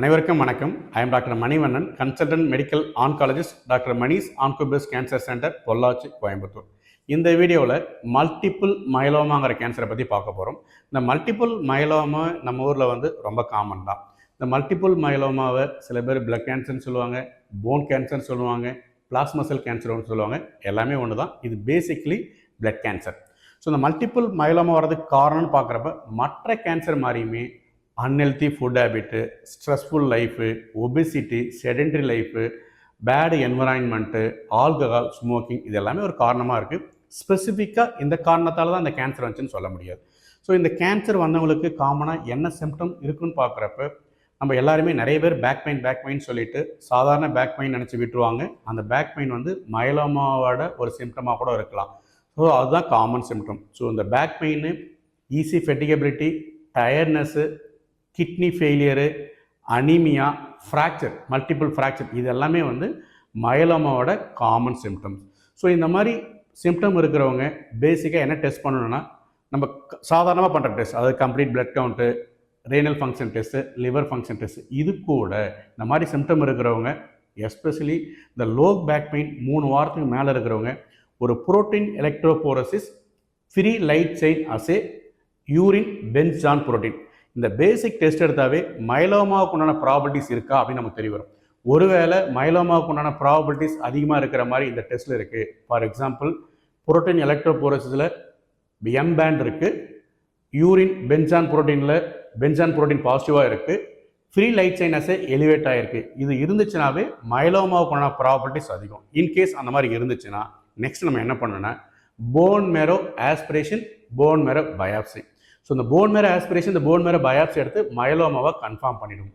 அனைவருக்கும் வணக்கம். I am doctor Manivannan, consultant medical oncologist, doctor Mani's Oncobase cancer centre, Pollachi, Coimbatore. இந்த வீடியோவில் மல்டிபிள் மயலோமாங்கிற கேன்சரை பற்றி பார்க்க போகிறோம். இந்த மல்டிபிள் மயலோமா நம்ம ஊரில் ரொம்ப காமன் தான். இந்த மல்டிபிள் மயலோமாவை சில பேர் பிளட் கேன்சர்னு சொல்லுவாங்க, போன் கேன்சர்னு சொல்லுவாங்க, பிளாஸ்மா செல் கேன்சர்னு சொல்லுவாங்க. எல்லாமே ஒன்று தான். இது பேசிக்லி பிளட் கேன்சர். ஸோ இந்த மல்டிபிள் மயலோமா வர்றதுக்கு காரணம்னு பார்க்குறப்ப மற்ற கேன்சர் மாதிரியுமே unhealthy food habit, stressful life, obesity, sedentary life, bad environment, alcohol, smoking இது எல்லாமே ஒரு காரணமாக இருக்குது. ஸ்பெசிஃபிக்காக இந்த காரணத்தால் தான் இந்த கேன்சர் வந்துச்சுன்னு சொல்ல முடியாது. ஸோ இந்த கேன்சர் வந்தவங்களுக்கு காமனாக என்ன சிம்டம் இருக்குன்னு பார்க்குறப்ப நம்ம எல்லாருமே நிறைய பேர் பேக் பெயின் சொல்லிட்டு சாதாரண பேக் பெயின் நினச்சி விட்டுருவாங்க. அந்த பேக் பெயின் மயலோமாவோட ஒரு சிம்டமாக கூட இருக்கலாம். ஸோ அதுதான் காமன் சிம்டம். ஸோ இந்த back pain, easy fatigability, tiredness, kidney failure, anaemia, fracture, multiple fracture இது எல்லாமே மயலோமாவோட காமன் சிம்டம்ஸ். ஸோ இந்த மாதிரி சிம்டம் இருக்கிறவங்க பேசிக்காக என்ன டெஸ்ட் பண்ணணும்னா, நம்ம சாதாரணமாக பண்ணுற டெஸ்ட், அதாவது complete blood count, renal function test, liver function test, இது கூட இந்த மாதிரி சிம்டம் இருக்கிறவங்க, எஸ்பெஷலி இந்த லோ பேக் பெயின் 3 வாரத்துக்கு மேலே இருக்கிறவங்க ஒரு protein electrophoresis free light chain அசே யூரின் பென்சான் புரோட்டீன் இந்த பேசிக் டெஸ்ட் எடுத்தாவே மயலோமாவுக்கு உண்டான ப்ராபர்ட்டிஸ் இருக்கா அப்படின்னு நமக்கு தெரிய வரும். ஒருவேளை மயலோமாவுக்கு உண்டான ப்ராபர்ட்டிஸ் அதிகமாக இருக்கிற மாதிரி இந்த டெஸ்ட்டில் இருக்குது. ஃபார் எக்ஸாம்பிள் புரோட்டீன் எலக்ட்ரோபோரசிஸில் எம் பேண்ட் இருக்குது, யூரின் பென்சான் புரோட்டீன் பாசிட்டிவாக இருக்குது, free light chain assay elevate ஆகிருக்கு. இது இருந்துச்சுனாவே மயலோமாவுக்கு உண்டான ப்ராபர்ட்டிஸ் அதிகம். இன்கேஸ் அந்த மாதிரி இருந்துச்சுன்னா நெக்ஸ்ட் நம்ம என்ன பண்ணணும்னா phone மேரோ aspiration, phone மேரோ biopsy. So இந்த போன் மேரோ ஆஸ்பிரேஷன், இந்த போன் மேரோ பயாப்சி எடுத்து மயலோமாவை கன்ஃபார்ம் பண்ணிடும்.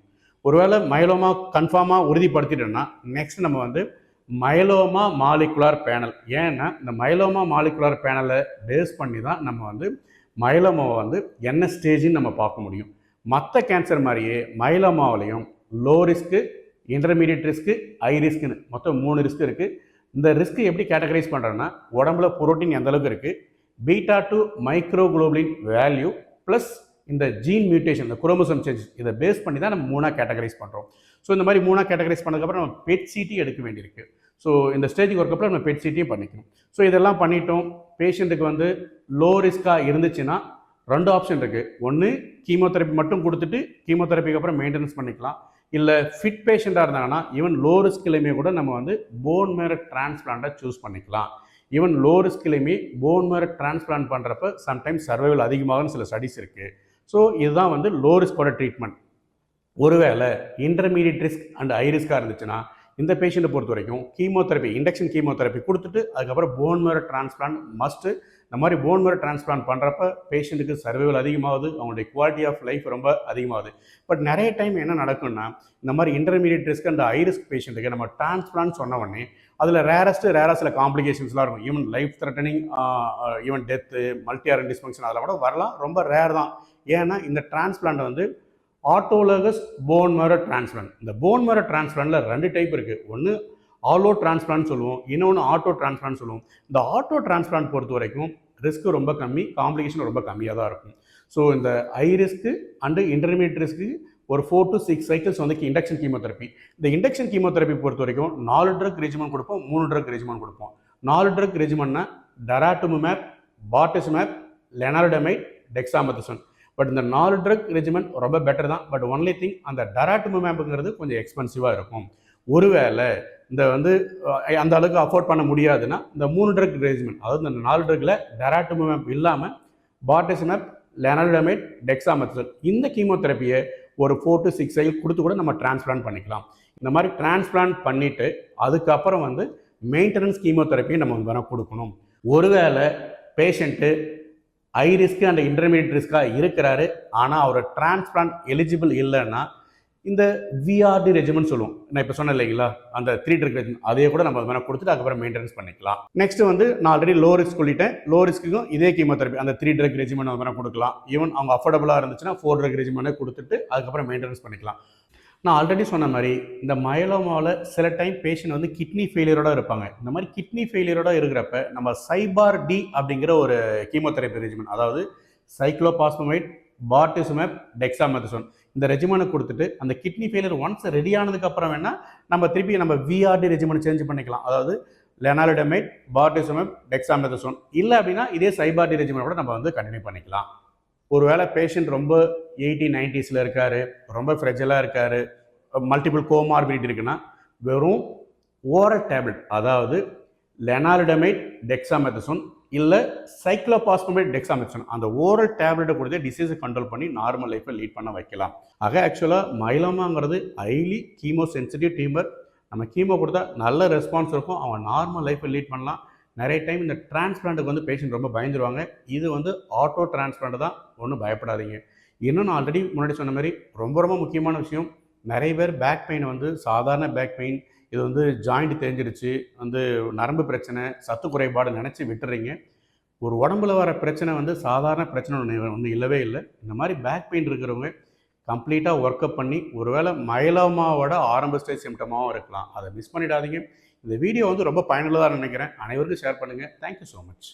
ஒருவேளை மயலோமா கன்ஃபார்மாக உறுதிப்படுத்திட்டோம்னா நெக்ஸ்ட் நம்ம மயலோமா மாலிகுலார் பேனல், ஏன்னா இந்த மயலோமா மாலிகுலார் பேனலை பேஸ் பண்ணி தான் நம்ம மயலோமாவை என்ன ஸ்டேஜின்னு நம்ம பார்க்க முடியும். மற்ற கேன்சர் மாதிரியே மயலோமாவிலையும் low risk, intermediate risk, high ரிஸ்க்குன்னு மொத்தம் 3 ரிஸ்க் இருக்குது. இந்த ரிஸ்க்கு எப்படி கேட்டகரைஸ் பண்ணுறோன்னா, உடம்புல புரோட்டீன் எந்த அளவுக்கு இருக்குது, பீட்டா 2 மைக்ரோகுளோபுலின் வேல்யூ ப்ளஸ் இந்த ஜீன் மியூட்டேஷன், இந்த குரோமோசோம் சேஞ்சஸ், இதை பேஸ் பண்ணி தான் நம்ம 3ஆக கேட்டகரைஸ் பண்ணுறோம். ஸோ இந்த மாதிரி 3ஆக கேட்டகரைஸ் பண்ணதுக்கப்புறம் நம்ம பெட் சிடி எடுக்க வேண்டியிருக்கு. ஸோ இந்த ஸ்டேஜுக்கு வரக்கப்புறம் நம்ம பெட் சிட்டியும் பண்ணிக்கணும். ஸோ இதெல்லாம் பண்ணிட்டோம். பேஷண்ட்டுக்கு லோ ரிஸ்க்காக இருந்துச்சுன்னா 2 ஆப்ஷன் இருக்குது. ஒன்று கீமோதெரப்பி மட்டும் கொடுத்துட்டு கீமோதெரப்பிக்கு அப்புறம் மெயின்டெனன்ஸ் பண்ணிக்கலாம். இல்லை ஃபிட் பேஷண்ட்டாக இருந்தாங்கன்னா ஈவன் லோ ரிஸ்க்லையுமே கூட நம்ம போன் மேரோ டிரான்ஸ்பிளான்ட்டை சூஸ் பண்ணிக்கலாம். ஈவன் லோ ரிஸ்க்லையுமே போன் மேரோ டிரான்ஸ்பிளான்ட் பண்ணுறப்ப சம்டைம்ஸ் சர்வைவல் அதிகமாகனு சில ஸ்டடிஸ் இருக்குது. ஸோ இதுதான் லோ ரிஸ்கோட ட்ரீட்மெண்ட். ஒருவேளை இன்டர்மீடியட் ரிஸ்க் அண்ட் ஹை ரிஸ்க்காக இருந்துச்சுன்னா இந்த பேஷண்ட்டை பொறுத்த வரைக்கும் கீமோதெரப்பி, இண்டக்ஷன் கீமோதெரப்பி கொடுத்துட்டு அதுக்கப்புறம் போன் மேரோ டிரான்ஸ்பிளான்ட் மஸ்ட்டு. இந்த மாதிரி போன் மேரோ டிரான்ஸ்பிளான்ட் பண்ணுறப்ப பேஷண்ட்டுக்கு சர்வைவல் அதிகமாகுது, அவங்களுடைய குவாலிட்டி ஆஃப் லைஃப் ரொம்ப அதிகமாகுது. பட் நிறைய டைம் என்ன நடக்கும்னா, இந்த மாதிரி intermediate risk and high risk பேஷண்ட்டுக்கு நம்ம டிரான்ஸ்பிளான்ட் சொன்ன உடனே அதில் ரேராக சில காம்ப்ளிகேஷன்ஸ்லாம் இருக்கும். Even life threatening, even death, multi organ dysfunction அதெல்லாம் கூட வரலாம். ரொம்ப ரேர் தான். ஏன்னா இந்த டிரான்ஸ்பிளான்ட் ஆட்டோலோகஸ் போன் மேரோ டிரான்ஸ்பிளான்ட். இந்த போன் மேரோ டிரான்ஸ்பிளான்ட்டில் 2 டைப் இருக்குது. ஒன்று ஆலோ டிரான்ஸ்பிளான்ட் சொல்லுவோம், இன்னொன்று ஆட்டோ டிரான்ஸ்பிளான்ட் சொல்லுவோம். இந்த ஆட்டோ டிரான்ஸ்பிளான்ட் பொறுத்த வரைக்கும் ரிஸ்க்கு ரொம்ப கம்மி, காம்ப்ளிகேஷன் ரொம்ப கம்மியாக தான் இருக்கும். ஸோ இந்த high risk and intermediate risk ஒரு 4 to 6 சைக்கிள்ஸ் இண்டக்ஷன் கீமோதெரப்பி. இந்த இண்டக்ஷன் கீமோதெரப்பி பொறுத்த வரைக்கும் 4 ட்ரக் ரெஜிமன் கொடுப்போம், 3 ட்ரக் ரெஜிமன் கொடுப்போம். 4 ட்ரக் ரெஜிமன்னா டராட்டுமுமேப், பார்டெசுமேப், லெனார்டமைட், டெக்ஸாமெத்தசோன். பட் இந்த 4 ட்ரக் ரெஜிமன் ரொம்ப பெட்டர் தான். பட் ஒன்லி திங், அந்த டராட்டுமுமேப்புங்கிறது கொஞ்சம் எக்ஸ்பென்சிவாக இருக்கும். ஒருவேளை இந்த அந்த அளவுக்கு அஃபோர்ட் பண்ண முடியாதுன்னா இந்த 3 ட்ரக் ரெஜிமன், அதாவது இந்த 4 ட்ரக்கில் டராட்டுமுமேப் இல்லாமல் பார்டெசுமேப், லெனார்டமைட், டெக்ஸாமெத்தசோன் இந்த கீமோதெரப்பியை ஒரு 4 to 6 சைக்கிள் கொடுத்து கூட நம்ம டிரான்ஸ்பிளான்ட் பண்ணிக்கலாம். இந்த மாதிரி டிரான்ஸ்பிளான்ட் பண்ணிவிட்டு அதுக்கப்புறம் மெயின்டெனன்ஸ் கீமோதெரப்பியை நம்ம கொடுக்கணும். ஒருவேளை patient high risk and intermediate ரிஸ்க்காக இருக்கிறாரு, ஆனால் அவர் டிரான்ஸ்பிளான்ட் எலிஜிபிள் இல்லைன்னா இந்த விஆர்டி ரெஜிமன் சொல்லுவோம். நான் இப்போ சொன்னேன் இல்லைங்களா, அந்த 3 ட்ரக் ரெஜிமன், அதையே கூட நம்ம கொடுத்துட்டு அதுக்கப்புறம் மெயின்டெனன்ஸ் பண்ணிக்கலாம். நெக்ஸ்ட் நான் ஆல்ரெடி லோ ரிஸ்க் சொல்லிட்டேன். லோ ரிஸ்க்குக்கும் இதே கீமோதெரப்பி, அந்த 3 ட்ரக் ரெஜிமன் கொடுக்கலாம். ஈவன் அவங்க அஃபோர்டபுளாக இருந்துச்சுன்னா 4 ட்ரக் ரெஜிமனே கொடுத்துட்டு அதுக்கப்புறம் மெயின்டெனன்ஸ் பண்ணிக்கலாம். நான் ஆல்ரெடி சொன்ன மாதிரி இந்த மயலோமாவில் சில டைம் பேஷண்ட் கிட்னி ஃபெயிலியரோட இருப்பாங்க. இந்த மாதிரி கிட்னி ஃபெயிலியரோட இருக்கிறப்ப நம்ம சைபார் டி அப்படிங்கிற ஒரு கீமோதெரப்பி ரெஜிமன், அதாவது சைக்ளோபாஸ்பமைட், பார்டிசுமேப், டெக்ஸாமெதசோன் இந்த ரெஜிமனை கொடுத்துட்டு அந்த கிட்னி ஃபெயிலியர் ஒன்ஸ் ரெடி ஆனதுக்கப்புறம் வேணால் நம்ம திருப்பி நம்ம விஆர்டி ரெஜிமனை சேஞ்ச் பண்ணிக்கலாம். அதாவது லெனாலிடமைட், பார்டிசுமேப், டெக்ஸாமெதசோன் இல்லை அப்படின்னா இதே சைபார்டி ரெஜிமனை கூட நம்ம வந்து கண்டினியூ பண்ணிக்கலாம். ஒருவேளை பேஷண்ட் ரொம்ப 80-90s இருக்காரு, ரொம்ப ஃப்ரெஜலாக இருக்காரு, மல்டிபிள் கோமார்பிடிட்டி இருக்குன்னா வெறும் ஓரல் டேப்லெட், அதாவது லெனாலிடமைட், டெக்ஸாமெதசோன் இல்லை சைக்ளோபாஸ்பமேட், டெக்ஸாமெதசோன் அந்த ஓரல் டேப்லெட்டை கொடுத்து டிசீஸை கண்ட்ரோல் பண்ணி நார்மல் லைஃப்பை லீட் பண்ண வைக்கலாம். ஆக ஆக்சுவலாக மைலோமாங்கிறது ஹைலி கீமோ சென்சிட்டிவ் டியூமர். நம்ம கீமோ கொடுத்தா நல்ல ரெஸ்பான்ஸ் இருக்கும், அவன் நார்மல் லைஃப்பை லீட் பண்ணலாம். நிறைய டைம் இந்த டிரான்ஸ்பிளான்ட்டுக்கு வந்து பேஷண்ட் ரொம்ப பயந்துருவாங்க. இது வந்து ஆட்டோ டிரான்ஸ்பிளான்ட் தான், ஒன்றும் பயப்படாதீங்க. இன்னும் நான் ஆல்ரெடி முன்னாடி சொன்ன மாதிரி ரொம்ப ரொம்ப முக்கியமான விஷயம், நிறைய பேர் பேக் பெயின் வந்து சாதாரண பேக் பெயின், இது வந்து ஜாயிண்ட் தெரிஞ்சிருச்சு, வந்து நரம்பு பிரச்சனை, சத்து குறைபாடு நினச்சி விட்டுறீங்க. ஒரு உடம்புல வர பிரச்சனை வந்து சாதாரண பிரச்சனை ஒன்று இல்லவே இல்லை. இந்த மாதிரி பேக் பெயின் இருக்கிறவங்க கம்ப்ளீட்டாக ஒர்க் அப் பண்ணி ஒருவேளை மைலோமாவோட ஆரம்ப ஸ்டேஜ் சிம்டமாகவும் இருக்கலாம். அதை மிஸ் பண்ணிடாதீங்க. இந்த வீடியோ வந்து ரொம்ப பயனுள்ளதாக நினைக்கிறேன். அனைவருக்கும் ஷேர் பண்ணுங்கள். Thank you so much.